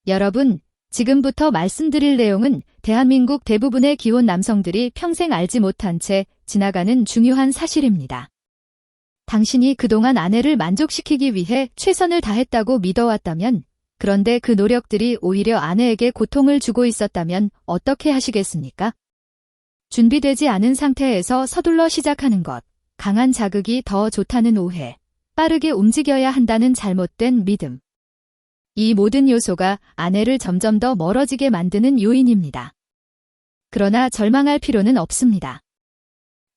여러분, 지금부터 말씀드릴 내용은 대한민국 대부분의 기혼 남성들이 평생 알지 못한 채 지나가는 중요한 사실입니다. 당신이 그동안 아내를 만족시키기 위해 최선을 다했다고 믿어왔다면, 그런데 그 노력들이 오히려 아내에게 고통을 주고 있었다면 어떻게 하시겠습니까? 준비되지 않은 상태에서 서둘러 시작하는 것, 강한 자극이 더 좋다는 오해, 빠르게 움직여야 한다는 잘못된 믿음. 이 모든 요소가 아내를 점점 더 멀어지게 만드는 요인입니다. 그러나 절망할 필요는 없습니다.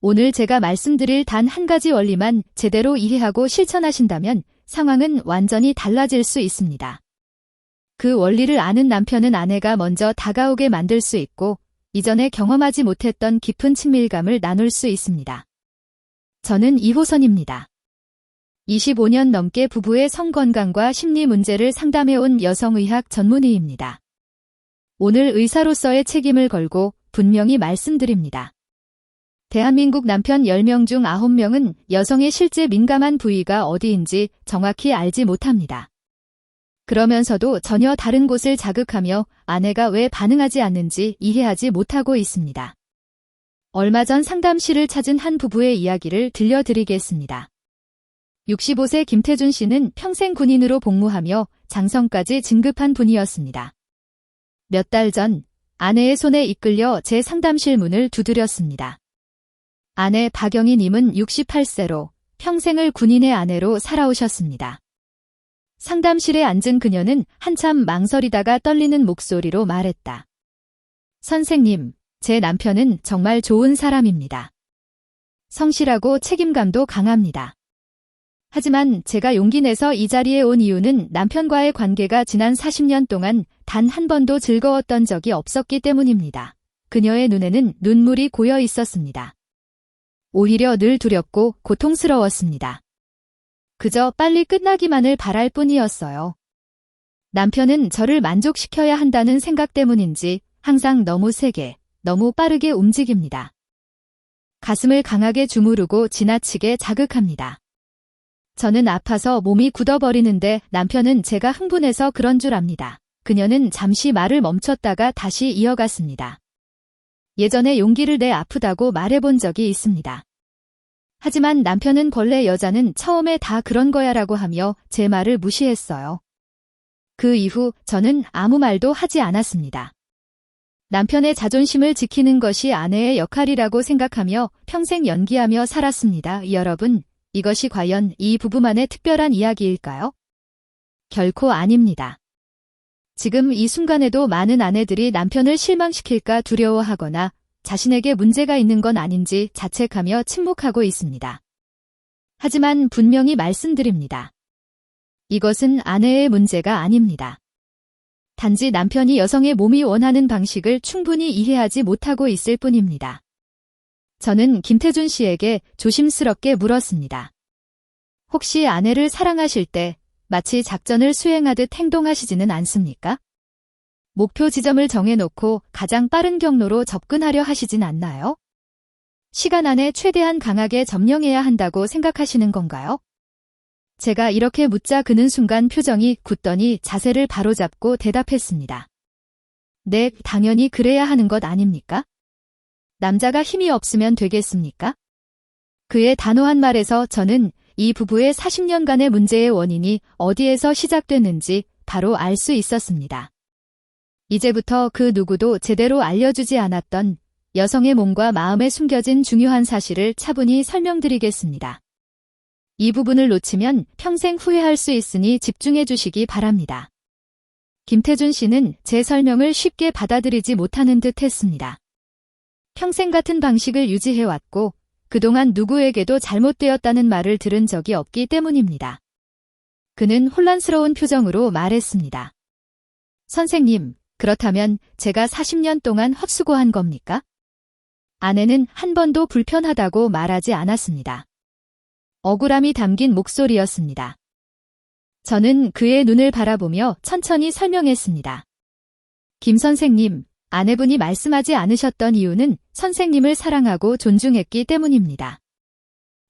오늘 제가 말씀드릴 단 한 가지 원리만 제대로 이해하고 실천하신다면 상황은 완전히 달라질 수 있습니다. 그 원리를 아는 남편은 아내가 먼저 다가오게 만들 수 있고 이전에 경험하지 못했던 깊은 친밀감을 나눌 수 있습니다. 저는 이호선입니다. 25년 넘게 부부의 성건강과 심리 문제를 상담해온 여성의학 전문의입니다. 오늘 의사로서의 책임을 걸고 분명히 말씀드립니다. 대한민국 남편 10명 중 9명은 여성의 실제 민감한 부위가 어디인지 정확히 알지 못합니다. 그러면서도 전혀 다른 곳을 자극하며 아내가 왜 반응하지 않는지 이해하지 못하고 있습니다. 얼마 전 상담실을 찾은 한 부부의 이야기를 들려드리겠습니다. 65세 김태준 씨는 평생 군인으로 복무하며 장성까지 진급한 분이었습니다. 몇 달 전 아내의 손에 이끌려 제 상담실 문을 두드렸습니다. 아내 박영희 님은 68세로 평생을 군인의 아내로 살아오셨습니다. 상담실에 앉은 그녀는 한참 망설이다가 떨리는 목소리로 말했다. 선생님, 제 남편은 정말 좋은 사람입니다. 성실하고 책임감도 강합니다. 하지만 제가 용기 내서 이 자리에 온 이유는 남편과의 관계가 지난 40년 동안 단 한 번도 즐거웠던 적이 없었기 때문입니다. 그녀의 눈에는 눈물이 고여 있었습니다. 오히려 늘 두렵고 고통스러웠습니다. 그저 빨리 끝나기만을 바랄 뿐이었어요. 남편은 저를 만족시켜야 한다는 생각 때문인지 항상 너무 세게, 너무 빠르게 움직입니다. 가슴을 강하게 주무르고 지나치게 자극합니다. 저는 아파서 몸이 굳어버리는데 남편은 제가 흥분해서 그런 줄 압니다. 그녀는 잠시 말을 멈췄다가 다시 이어갔습니다. 예전에 용기를 내 아프다고 말해본 적이 있습니다. 하지만 남편은 본래 여자는 처음에 다 그런 거야라고 하며 제 말을 무시했어요. 그 이후 저는 아무 말도 하지 않았습니다. 남편의 자존심을 지키는 것이 아내의 역할이라고 생각하며 평생 연기하며 살았습니다. 여러분, 이것이 과연 이 부부만의 특별한 이야기일까요? 결코 아닙니다. 지금 이 순간에도 많은 아내들이 남편을 실망시킬까 두려워하거나 자신에게 문제가 있는 건 아닌지 자책하며 침묵하고 있습니다. 하지만 분명히 말씀드립니다. 이것은 아내의 문제가 아닙니다. 단지 남편이 여성의 몸이 원하는 방식을 충분히 이해하지 못하고 있을 뿐입니다. 저는 김태준 씨에게 조심스럽게 물었습니다. 혹시 아내를 사랑하실 때 마치 작전을 수행하듯 행동하시지는 않습니까? 목표 지점을 정해놓고 가장 빠른 경로로 접근하려 하시진 않나요? 시간 안에 최대한 강하게 점령해야 한다고 생각하시는 건가요? 제가 이렇게 묻자 그는 순간 표정이 굳더니 자세를 바로잡고 대답했습니다. 네, 당연히 그래야 하는 것 아닙니까? 남자가 힘이 없으면 되겠습니까? 그의 단호한 말에서 저는 이 부부의 40년간의 문제의 원인이 어디에서 시작됐는지 바로 알 수 있었습니다. 이제부터 그 누구도 제대로 알려주지 않았던 여성의 몸과 마음에 숨겨진 중요한 사실을 차분히 설명드리겠습니다. 이 부분을 놓치면 평생 후회할 수 있으니 집중해 주시기 바랍니다. 김태준 씨는 제 설명을 쉽게 받아들이지 못하는 듯 했습니다. 평생 같은 방식을 유지해왔고 그동안 누구에게도 잘못되었다는 말을 들은 적이 없기 때문입니다. 그는 혼란스러운 표정으로 말했습니다. 선생님, 그렇다면 제가 40년 동안 헛수고한 겁니까? 아내는 한 번도 불편하다고 말하지 않았습니다. 억울함이 담긴 목소리였습니다. 저는 그의 눈을 바라보며 천천히 설명했습니다. 김 선생님, 아내분이 말씀하지 않으셨던 이유는 선생님을 사랑하고 존중했기 때문입니다.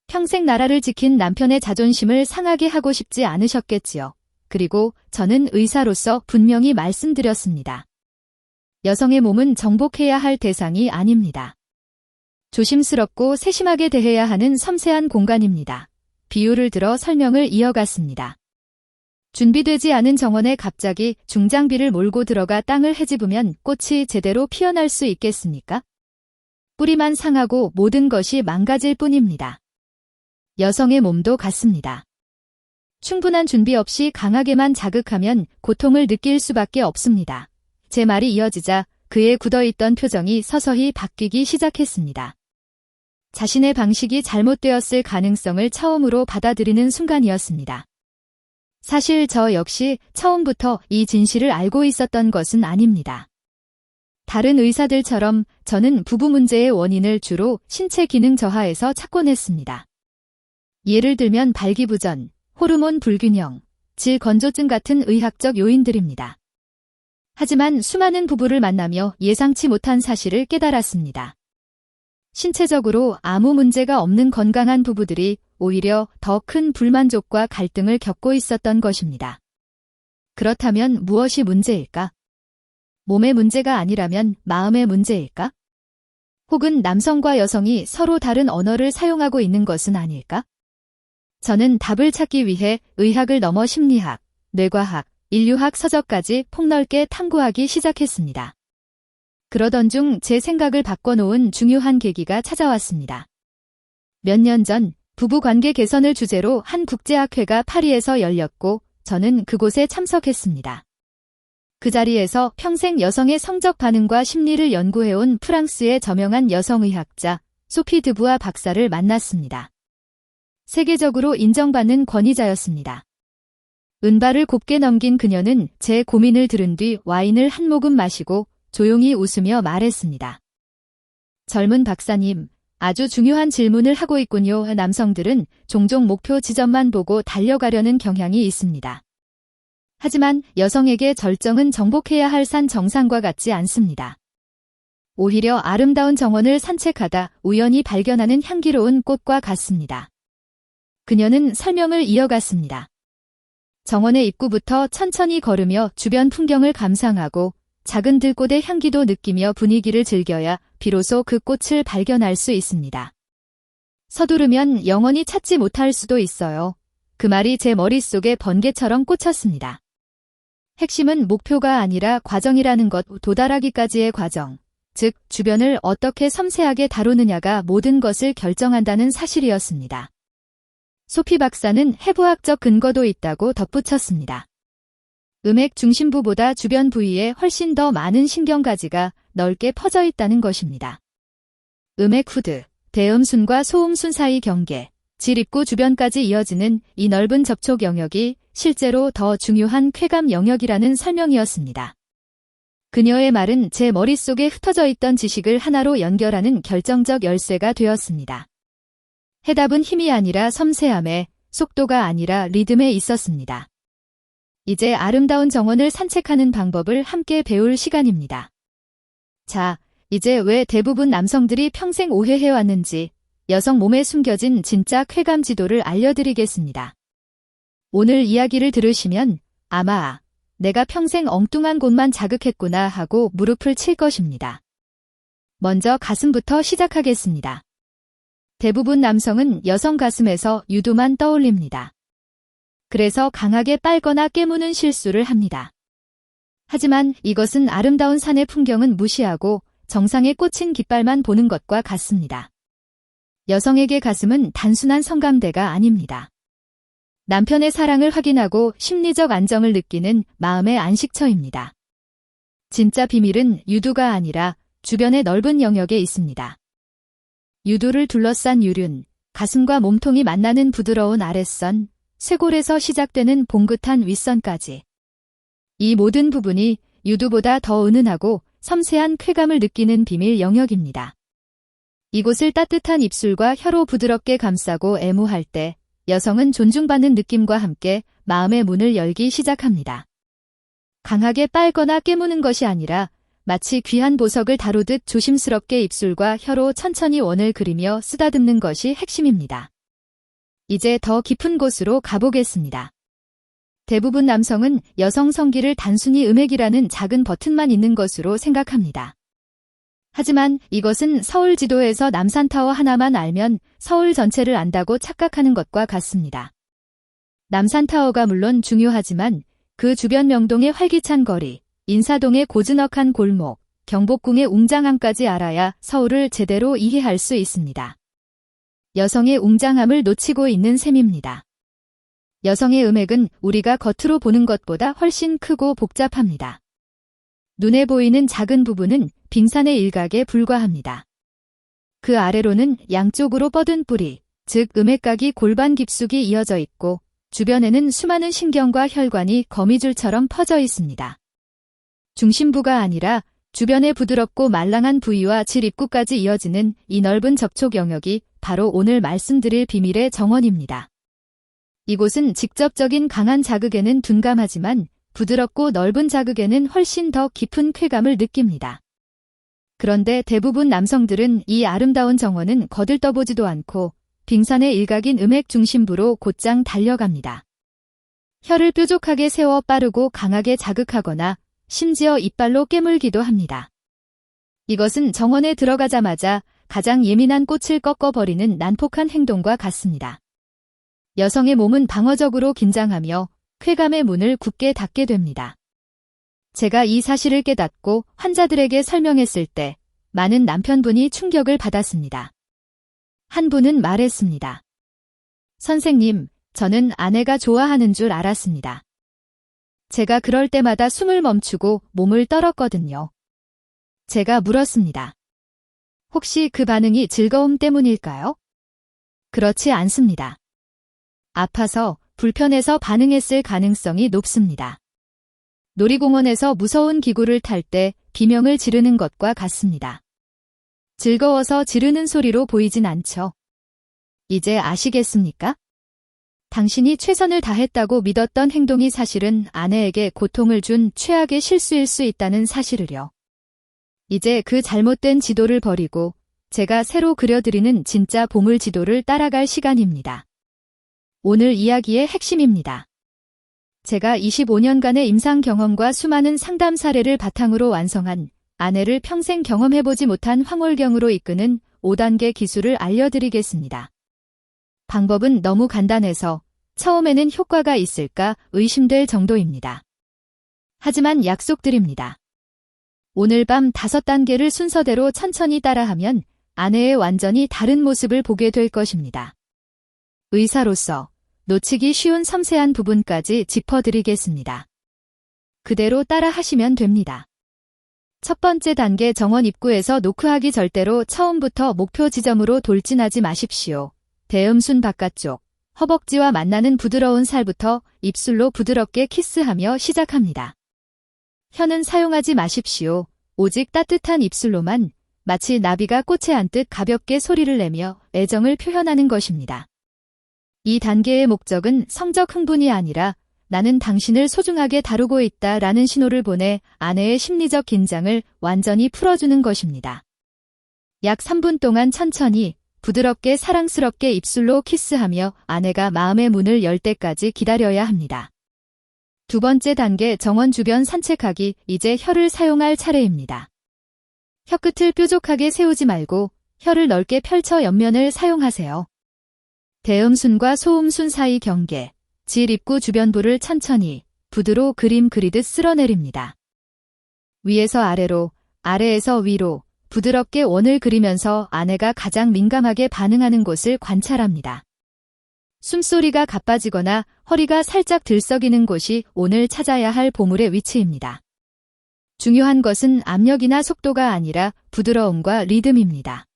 평생 나라를 지킨 남편의 자존심을 상하게 하고 싶지 않으셨겠지요. 그리고 저는 의사로서 분명히 말씀드렸습니다. 여성의 몸은 정복해야 할 대상이 아닙니다. 조심스럽고 세심하게 대해야 하는 섬세한 공간입니다. 비유를 들어 설명을 이어갔습니다. 준비되지 않은 정원에 갑자기 중장비를 몰고 들어가 땅을 헤집으면 꽃이 제대로 피어날 수 있겠습니까? 뿌리만 상하고 모든 것이 망가질 뿐입니다. 여성의 몸도 같습니다. 충분한 준비 없이 강하게만 자극하면 고통을 느낄 수밖에 없습니다. 제 말이 이어지자 그의 굳어있던 표정이 서서히 바뀌기 시작했습니다. 자신의 방식이 잘못되었을 가능성을 처음으로 받아들이는 순간이었습니다. 사실 저 역시 처음부터 이 진실을 알고 있었던 것은 아닙니다. 다른 의사들처럼 저는 부부 문제의 원인을 주로 신체 기능 저하에서 찾곤 했습니다. 예를 들면 발기부전, 호르몬 불균형, 질 건조증 같은 의학적 요인들입니다. 하지만 수많은 부부를 만나며 예상치 못한 사실을 깨달았습니다. 신체적으로 아무 문제가 없는 건강한 부부들이 오히려 더 큰 불만족과 갈등을 겪고 있었던 것입니다. 그렇다면 무엇이 문제일까? 몸의 문제가 아니라면 마음의 문제일까? 혹은 남성과 여성이 서로 다른 언어를 사용하고 있는 것은 아닐까? 저는 답을 찾기 위해 의학을 넘어 심리학, 뇌과학, 인류학 서적까지 폭넓게 탐구하기 시작했습니다. 그러던 중 제 생각을 바꿔놓은 중요한 계기가 찾아왔습니다. 몇 년 전 부부관계 개선을 주제로 한 국제학회가 파리에서 열렸고 저는 그곳에 참석했습니다. 그 자리에서 평생 여성의 성적 반응과 심리를 연구해온 프랑스의 저명한 여성의학자 소피 드부아 박사를 만났습니다. 세계적으로 인정받는 권위자였습니다. 은발을 곱게 넘긴 그녀는 제 고민을 들은 뒤 와인을 한 모금 마시고 조용히 웃으며 말했습니다. 젊은 박사님, 아주 중요한 질문을 하고 있군요. 남성들은 종종 목표 지점만 보고 달려가려는 경향이 있습니다. 하지만 여성에게 절정은 정복해야 할 산 정상과 같지 않습니다. 오히려 아름다운 정원을 산책하다 우연히 발견하는 향기로운 꽃과 같습니다. 그녀는 설명을 이어갔습니다. 정원의 입구부터 천천히 걸으며 주변 풍경을 감상하고 작은 들꽃의 향기도 느끼며 분위기를 즐겨야 비로소 그 꽃을 발견할 수 있습니다. 서두르면 영원히 찾지 못할 수도 있어요. 그 말이 제 머릿속에 번개처럼 꽂혔습니다. 핵심은 목표가 아니라 과정이라는 것, 도달하기까지의 과정, 즉 주변을 어떻게 섬세하게 다루느냐가 모든 것을 결정한다는 사실이었습니다. 소피 박사는 해부학적 근거도 있다고 덧붙였습니다. 음액 중심부보다 주변 부위에 훨씬 더 많은 신경가지가 넓게 퍼져 있다는 것입니다. 음액 후드, 대음순과 소음순 사이 경계, 질 입구 주변까지 이어지는 이 넓은 접촉 영역이 실제로 더 중요한 쾌감 영역이라는 설명이었습니다. 그녀의 말은 제 머릿속에 흩어져 있던 지식을 하나로 연결하는 결정적 열쇠가 되었습니다. 해답은 힘이 아니라 섬세함에, 속도가 아니라 리듬에 있었습니다. 이제 아름다운 정원을 산책하는 방법을 함께 배울 시간입니다. 자, 이제 왜 대부분 남성들이 평생 오해해왔는지 여성 몸에 숨겨진 진짜 쾌감 지도를 알려드리겠습니다. 오늘 이야기를 들으시면 아마 내가 평생 엉뚱한 곳만 자극했구나 하고 무릎을 칠 것입니다. 먼저 가슴부터 시작하겠습니다. 대부분 남성은 여성 가슴에서 유두만 떠올립니다. 그래서 강하게 빨거나 깨무는 실수를 합니다. 하지만 이것은 아름다운 산의 풍경은 무시하고 정상에 꽂힌 깃발만 보는 것과 같습니다. 여성에게 가슴은 단순한 성감대가 아닙니다. 남편의 사랑을 확인하고 심리적 안정을 느끼는 마음의 안식처입니다. 진짜 비밀은 유두가 아니라 주변의 넓은 영역에 있습니다. 유두를 둘러싼 유륜, 가슴과 몸통이 만나는 부드러운 아랫선, 쇄골에서 시작되는 봉긋한 윗선까지. 이 모든 부분이 유두보다 더 은은하고 섬세한 쾌감을 느끼는 비밀 영역입니다. 이곳을 따뜻한 입술과 혀로 부드럽게 감싸고 애무할 때 여성은 존중받는 느낌과 함께 마음의 문을 열기 시작합니다. 강하게 빨거나 깨무는 것이 아니라 마치 귀한 보석을 다루듯 조심스럽게 입술과 혀로 천천히 원을 그리며 쓰다듬는 것이 핵심입니다. 이제 더 깊은 곳으로 가보겠습니다. 대부분 남성은 여성 성기를 단순히 음액이라는 작은 버튼만 있는 것으로 생각합니다. 하지만 이것은 서울 지도에서 남산타워 하나만 알면 서울 전체를 안다고 착각하는 것과 같습니다. 남산타워가 물론 중요하지만 그 주변 명동의 활기찬 거리, 인사동의 고즈넉한 골목, 경복궁의 웅장함까지 알아야 서울을 제대로 이해할 수 있습니다. 여성의 웅장함을 놓치고 있는 셈입니다. 여성의 음액은 우리가 겉으로 보는 것보다 훨씬 크고 복잡합니다. 눈에 보이는 작은 부분은 빙산의 일각에 불과합니다. 그 아래로는 양쪽으로 뻗은 뿌리, 즉 음액각이 골반 깊숙이 이어져 있고 주변에는 수많은 신경과 혈관이 거미줄처럼 퍼져 있습니다. 중심부가 아니라 주변의 부드럽고 말랑한 부위와 질 입구까지 이어지는 이 넓은 접촉 영역이 바로 오늘 말씀드릴 비밀의 정원입니다. 이곳은 직접적인 강한 자극에는 둔감하지만 부드럽고 넓은 자극에는 훨씬 더 깊은 쾌감을 느낍니다. 그런데 대부분 남성들은 이 아름다운 정원은 거들떠보지도 않고 빙산의 일각인 음액 중심부로 곧장 달려갑니다. 혀를 뾰족하게 세워 빠르고 강하게 자극하거나 심지어 이빨로 깨물기도 합니다. 이것은 정원에 들어가자마자 가장 예민한 꽃을 꺾어버리는 난폭한 행동과 같습니다. 여성의 몸은 방어적으로 긴장하며 쾌감의 문을 굳게 닫게 됩니다. 제가 이 사실을 깨닫고 환자들에게 설명했을 때 많은 남편분이 충격을 받았습니다. 한 분은 말했습니다. 선생님, 저는 아내가 좋아하는 줄 알았습니다. 제가 그럴 때마다 숨을 멈추고 몸을 떨었거든요. 제가 물었습니다. 혹시 그 반응이 즐거움 때문일까요? 그렇지 않습니다. 아파서, 불편해서 반응했을 가능성이 높습니다. 놀이공원에서 무서운 기구를 탈 때 비명을 지르는 것과 같습니다. 즐거워서 지르는 소리로 보이진 않죠. 이제 아시겠습니까? 당신이 최선을 다했다고 믿었던 행동이 사실은 아내에게 고통을 준 최악의 실수일 수 있다는 사실을요. 이제 그 잘못된 지도를 버리고 제가 새로 그려드리는 진짜 보물 지도를 따라갈 시간입니다. 오늘 이야기의 핵심입니다. 제가 25년간의 임상 경험과 수많은 상담 사례를 바탕으로 완성한 아내를 평생 경험해보지 못한 황홀경으로 이끄는 5단계 기술을 알려드리겠습니다. 방법은 너무 간단해서 처음에는 효과가 있을까 의심될 정도입니다. 하지만 약속드립니다. 오늘 밤 5단계를 순서대로 천천히 따라하면 아내의 완전히 다른 모습을 보게 될 것입니다. 의사로서 놓치기 쉬운 섬세한 부분까지 짚어드리겠습니다. 그대로 따라하시면 됩니다. 첫 번째 단계 정원 입구에서 노크하기 절대로 처음부터 목표 지점으로 돌진하지 마십시오. 대음순 바깥쪽, 허벅지와 만나는 부드러운 살부터 입술로 부드럽게 키스하며 시작합니다. 혀는 사용하지 마십시오. 오직 따뜻한 입술로만 마치 나비가 꽃에 앉듯 가볍게 소리를 내며 애정을 표현하는 것입니다. 이 단계의 목적은 성적 흥분이 아니라 나는 당신을 소중하게 다루고 있다라는 신호를 보내 아내의 심리적 긴장을 완전히 풀어주는 것입니다. 약 3분 동안 천천히 부드럽게 사랑스럽게 입술로 키스하며 아내가 마음의 문을 열 때까지 기다려야 합니다. 두 번째 단계 정원 주변 산책하기, 이제 혀를 사용할 차례입니다. 혀끝을 뾰족하게 세우지 말고 혀를 넓게 펼쳐 옆면을 사용하세요. 대음순과 소음순 사이 경계, 질 입구 주변부를 천천히 붓으로 그림 그리듯 쓸어내립니다. 위에서 아래로, 아래에서 위로 부드럽게 원을 그리면서 아내가 가장 민감하게 반응하는 곳을 관찰합니다. 숨소리가 가빠지거나 허리가 살짝 들썩이는 곳이 오늘 찾아야 할 보물의 위치입니다. 중요한 것은 압력이나 속도가 아니라 부드러움과 리듬입니다.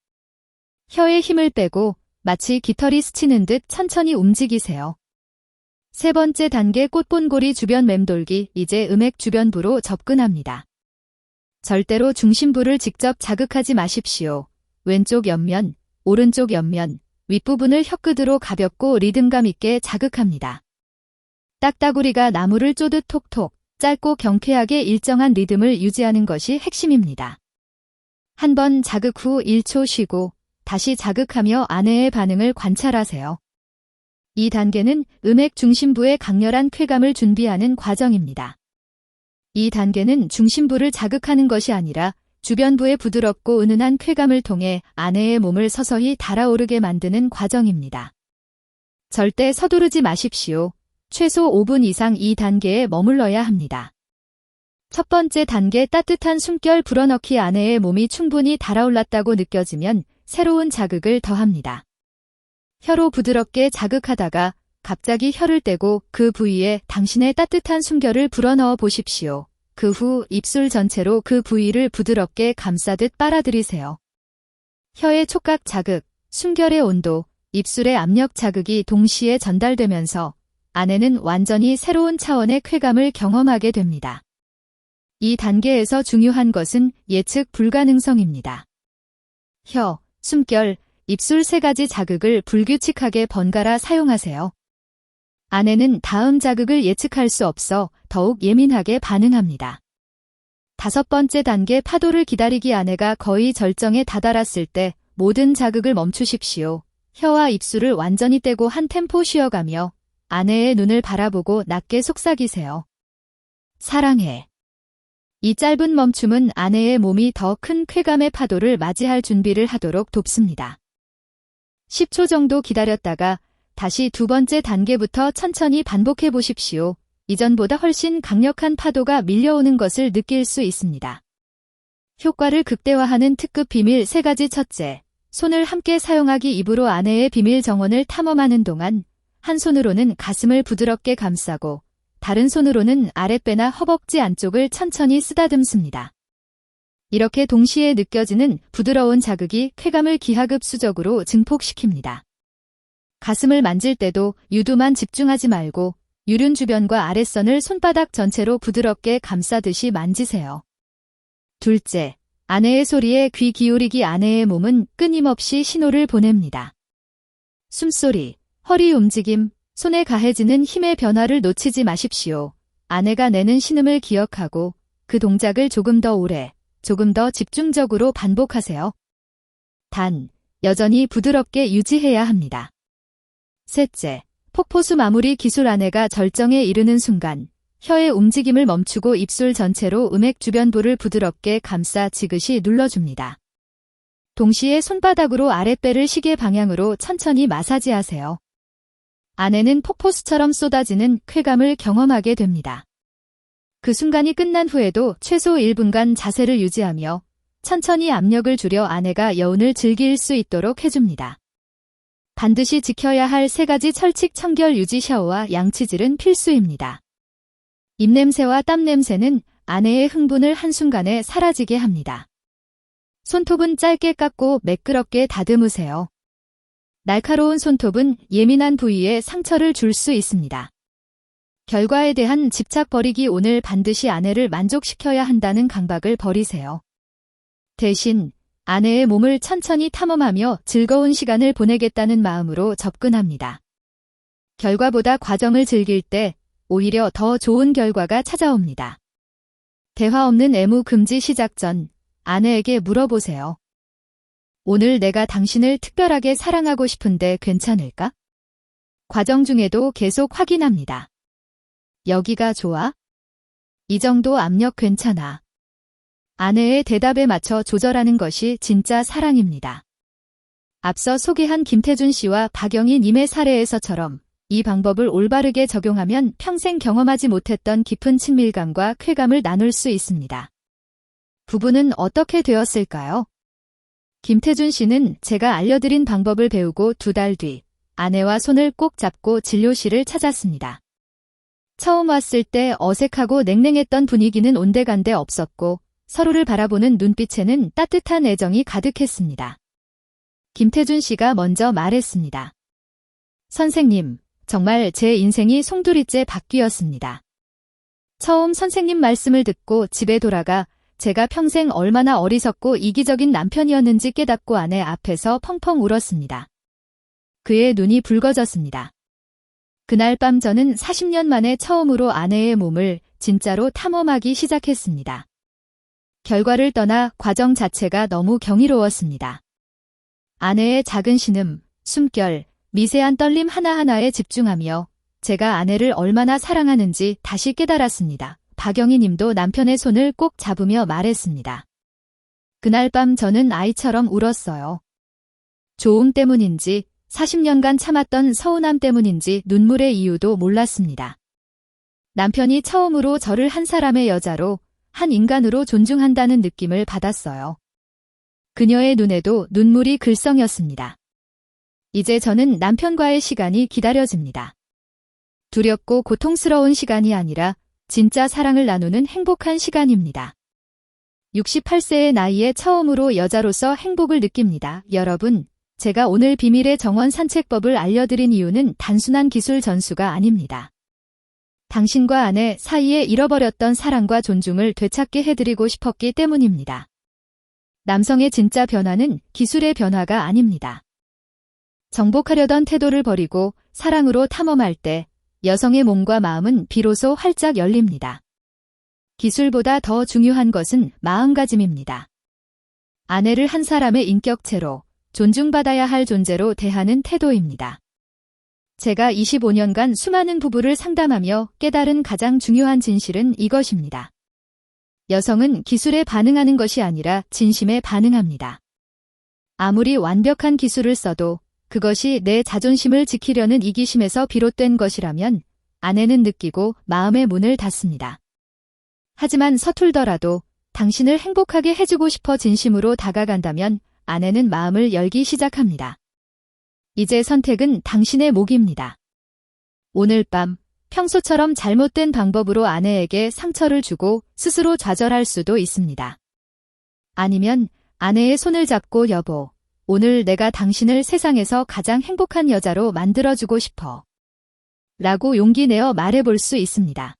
혀에 힘을 빼고 마치 깃털이 스치는 듯 천천히 움직이세요. 세 번째 단계 꽃본고리 주변 맴돌기, 이제 음액 주변부로 접근합니다. 절대로 중심부를 직접 자극하지 마십시오. 왼쪽 옆면, 오른쪽 옆면, 윗부분을 혀끝으로 가볍고 리듬감 있게 자극합니다. 딱따구리가 나무를 쪼듯 톡톡, 짧고 경쾌하게 일정한 리듬을 유지하는 것이 핵심입니다. 한 번 자극 후 1초 쉬고 다시 자극하며 아내의 반응을 관찰하세요. 이 단계는 음액 중심부의 강렬한 쾌감을 준비하는 과정입니다. 이 단계는 중심부를 자극하는 것이 아니라 주변부의 부드럽고 은은한 쾌감을 통해 아내의 몸을 서서히 달아오르게 만드는 과정입니다. 절대 서두르지 마십시오. 최소 5분 이상 이 단계에 머물러야 합니다. 첫 번째 단계 따뜻한 숨결 불어넣기 아내의 몸이 충분히 달아올랐다고 느껴지면 새로운 자극을 더합니다. 혀로 부드럽게 자극하다가 갑자기 혀를 떼고 그 부위에 당신의 따뜻한 숨결을 불어넣어 보십시오. 그 후 입술 전체로 그 부위를 부드럽게 감싸듯 빨아들이세요. 혀의 촉각 자극, 숨결의 온도, 입술의 압력 자극이 동시에 전달되면서 아내는 완전히 새로운 차원의 쾌감을 경험하게 됩니다. 이 단계에서 중요한 것은 예측 불가능성입니다. 혀, 숨결, 입술 3가지 자극을 불규칙하게 번갈아 사용하세요. 아내는 다음 자극을 예측할 수 없어 더욱 예민하게 반응합니다. 5번째 단계 파도를 기다리기 아내가 거의 절정에 다다랐을 때 모든 자극을 멈추십시오. 혀와 입술을 완전히 떼고 한 템포 쉬어가며 아내의 눈을 바라보고 낮게 속삭이세요. 사랑해. 이 짧은 멈춤은 아내의 몸이 더 큰 쾌감의 파도를 맞이할 준비를 하도록 돕습니다. 10초 정도 기다렸다가 다시 2번째 단계부터 천천히 반복해 보십시오. 이전보다 훨씬 강력한 파도가 밀려오는 것을 느낄 수 있습니다. 효과를 극대화하는 특급 비밀 3가지. 첫째, 손을 함께 사용하기. 입으로 아내의 비밀 정원을 탐험하는 동안 한 손으로는 가슴을 부드럽게 감싸고 다른 손으로는 아랫배나 허벅지 안쪽을 천천히 쓰다듬습니다. 이렇게 동시에 느껴지는 부드러운 자극이 쾌감을 기하급수적으로 증폭시킵니다. 가슴을 만질 때도 유두만 집중하지 말고 유륜 주변과 아랫선을 손바닥 전체로 부드럽게 감싸듯이 만지세요. 둘째, 아내의 소리에 귀 기울이기. 아내의 몸은 끊임없이 신호를 보냅니다. 숨소리, 허리 움직임, 손에 가해지는 힘의 변화를 놓치지 마십시오. 아내가 내는 신음을 기억하고 그 동작을 조금 더 오래, 조금 더 집중적으로 반복하세요. 단, 여전히 부드럽게 유지해야 합니다. 셋째, 폭포수 마무리 기술. 아내가 절정에 이르는 순간 혀의 움직임을 멈추고 입술 전체로 음액 주변부를 부드럽게 감싸 지그시 눌러줍니다. 동시에 손바닥으로 아랫배를 시계 방향으로 천천히 마사지하세요. 아내는 폭포수처럼 쏟아지는 쾌감을 경험하게 됩니다. 그 순간이 끝난 후에도 최소 1분간 자세를 유지하며 천천히 압력을 줄여 아내가 여운을 즐길 수 있도록 해줍니다. 반드시 지켜야 할 3가지 철칙. 청결 유지. 샤워와 양치질은 필수입니다. 입냄새와 땀냄새는 아내의 흥분을 한순간에 사라지게 합니다. 손톱은 짧게 깎고 매끄럽게 다듬으세요. 날카로운 손톱은 예민한 부위에 상처를 줄 수 있습니다. 결과에 대한 집착 버리기. 오늘 반드시 아내를 만족시켜야 한다는 강박을 버리세요. 대신 아내의 몸을 천천히 탐험하며 즐거운 시간을 보내겠다는 마음으로 접근합니다. 결과보다 과정을 즐길 때 오히려 더 좋은 결과가 찾아옵니다. 대화 없는 애무 금지. 시작 전 아내에게 물어보세요. 오늘 내가 당신을 특별하게 사랑하고 싶은데 괜찮을까? 과정 중에도 계속 확인합니다. 여기가 좋아? 이 정도 압력 괜찮아. 아내의 대답에 맞춰 조절하는 것이 진짜 사랑입니다. 앞서 소개한 김태준 씨와 박영희 님의 사례에서처럼 이 방법을 올바르게 적용하면 평생 경험하지 못했던 깊은 친밀감과 쾌감을 나눌 수 있습니다. 부부는 어떻게 되었을까요? 김태준 씨는 제가 알려드린 방법을 배우고 2달 뒤 아내와 손을 꼭 잡고 진료실을 찾았습니다. 처음 왔을 때 어색하고 냉랭했던 분위기는 온데간데 없었고 서로를 바라보는 눈빛에는 따뜻한 애정이 가득했습니다. 김태준 씨가 먼저 말했습니다. 선생님, 정말 제 인생이 송두리째 바뀌었습니다. 처음 선생님 말씀을 듣고 집에 돌아가 제가 평생 얼마나 어리석고 이기적인 남편이었는지 깨닫고 아내 앞에서 펑펑 울었습니다. 그의 눈이 붉어졌습니다. 그날 밤 저는 40년 만에 처음으로 아내의 몸을 진짜로 탐험하기 시작했습니다. 결과를 떠나 과정 자체가 너무 경이로웠습니다. 아내의 작은 신음, 숨결, 미세한 떨림 하나하나에 집중하며 제가 아내를 얼마나 사랑하는지 다시 깨달았습니다. 박영희 님도 남편의 손을 꼭 잡으며 말했습니다. 그날 밤 저는 아이처럼 울었어요. 조음 때문인지 40년간 참았던 서운함 때문인지 눈물의 이유도 몰랐습니다. 남편이 처음으로 저를 한 사람의 여자로, 한 인간으로 존중한다는 느낌을 받았어요. 그녀의 눈에도 눈물이 글썽였습니다. 이제 저는 남편과의 시간이 기다려집니다. 두렵고 고통스러운 시간이 아니라 진짜 사랑을 나누는 행복한 시간입니다. 68세의 나이에 처음으로 여자로서 행복을 느낍니다. 여러분, 제가 오늘 비밀의 정원 산책법을 알려드린 이유는 단순한 기술 전수가 아닙니다. 당신과 아내 사이에 잃어버렸던 사랑과 존중을 되찾게 해드리고 싶었기 때문입니다. 남성의 진짜 변화는 기술의 변화가 아닙니다. 정복하려던 태도를 버리고 사랑으로 탐험할 때 여성의 몸과 마음은 비로소 활짝 열립니다. 기술보다 더 중요한 것은 마음가짐입니다. 아내를 한 사람의 인격체로, 존중받아야 할 존재로 대하는 태도입니다. 제가 25년간 수많은 부부를 상담하며 깨달은 가장 중요한 진실은 이것입니다. 여성은 기술에 반응하는 것이 아니라 진심에 반응합니다. 아무리 완벽한 기술을 써도 그것이 내 자존심을 지키려는 이기심에서 비롯된 것이라면 아내는 느끼고 마음의 문을 닫습니다. 하지만 서툴더라도 당신을 행복하게 해주고 싶어 진심으로 다가간다면 아내는 마음을 열기 시작합니다. 이제 선택은 당신의 몫입니다. 오늘 밤 평소처럼 잘못된 방법으로 아내에게 상처를 주고 스스로 좌절할 수도 있습니다. 아니면 아내의 손을 잡고 여보, 오늘 내가 당신을 세상에서 가장 행복한 여자로 만들어주고 싶어. 라고 용기 내어 말해볼 수 있습니다.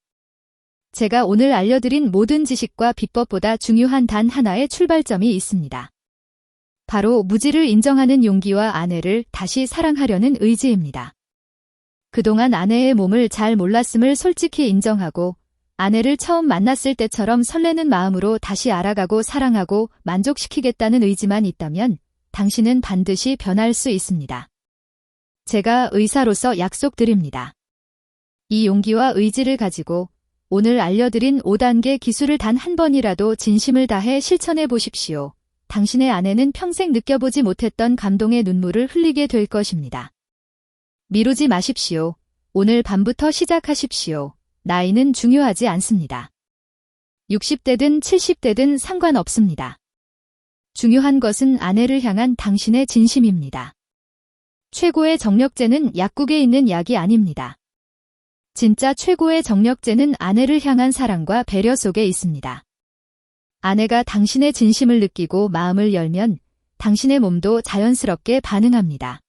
제가 오늘 알려드린 모든 지식과 비법보다 중요한 단 하나의 출발점이 있습니다. 바로 무지를 인정하는 용기와 아내를 다시 사랑하려는 의지입니다. 그동안 아내의 몸을 잘 몰랐음을 솔직히 인정하고 아내를 처음 만났을 때처럼 설레는 마음으로 다시 알아가고 사랑하고 만족시키겠다는 의지만 있다면 당신은 반드시 변할 수 있습니다. 제가 의사로서 약속드립니다. 이 용기와 의지를 가지고 오늘 알려드린 5단계 기술을 단 한 번이라도 진심을 다해 실천해 보십시오. 당신의 아내는 평생 느껴보지 못했던 감동의 눈물을 흘리게 될 것입니다. 미루지 마십시오. 오늘 밤부터 시작하십시오. 나이는 중요하지 않습니다. 60대든 70대든 상관없습니다. 중요한 것은 아내를 향한 당신의 진심입니다. 최고의 정력제는 약국에 있는 약이 아닙니다. 진짜 최고의 정력제는 아내를 향한 사랑과 배려 속에 있습니다. 아내가 당신의 진심을 느끼고 마음을 열면 당신의 몸도 자연스럽게 반응합니다.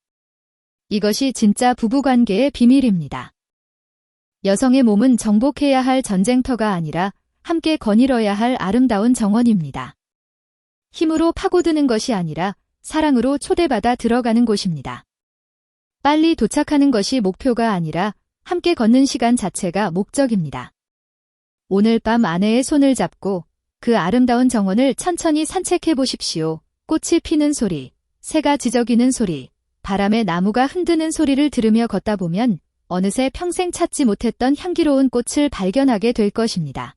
이것이 진짜 부부관계의 비밀입니다. 여성의 몸은 정복해야 할 전쟁터가 아니라 함께 거닐어야 할 아름다운 정원입니다. 힘으로 파고드는 것이 아니라 사랑으로 초대받아 들어가는 곳입니다. 빨리 도착하는 것이 목표가 아니라 함께 걷는 시간 자체가 목적입니다. 오늘 밤 아내의 손을 잡고 그 아름다운 정원을 천천히 산책해 보십시오. 꽃이 피는 소리, 새가 지저귀는 소리, 바람에 나무가 흔드는 소리를 들으며 걷다 보면 어느새 평생 찾지 못했던 향기로운 꽃을 발견하게 될 것입니다.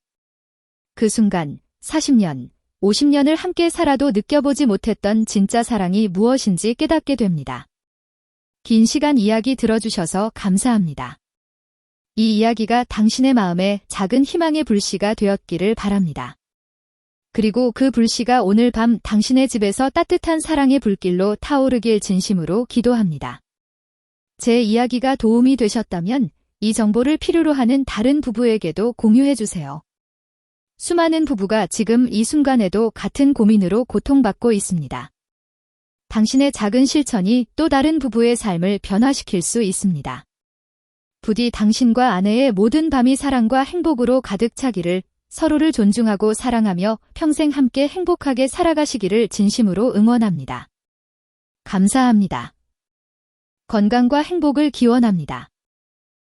그 순간 40년, 50년을 함께 살아도 느껴보지 못했던 진짜 사랑이 무엇인지 깨닫게 됩니다. 긴 시간 이야기 들어주셔서 감사합니다. 이 이야기가 당신의 마음에 작은 희망의 불씨가 되었기를 바랍니다. 그리고 그 불씨가 오늘 밤 당신의 집에서 따뜻한 사랑의 불길로 타오르길 진심으로 기도합니다. 제 이야기가 도움이 되셨다면 이 정보를 필요로 하는 다른 부부에게도 공유해주세요. 수많은 부부가 지금 이 순간에도 같은 고민으로 고통받고 있습니다. 당신의 작은 실천이 또 다른 부부의 삶을 변화시킬 수 있습니다. 부디 당신과 아내의 모든 밤이 사랑과 행복으로 가득 차기를, 서로를 존중하고 사랑하며 평생 함께 행복하게 살아가시기를 진심으로 응원합니다. 감사합니다. 건강과 행복을 기원합니다.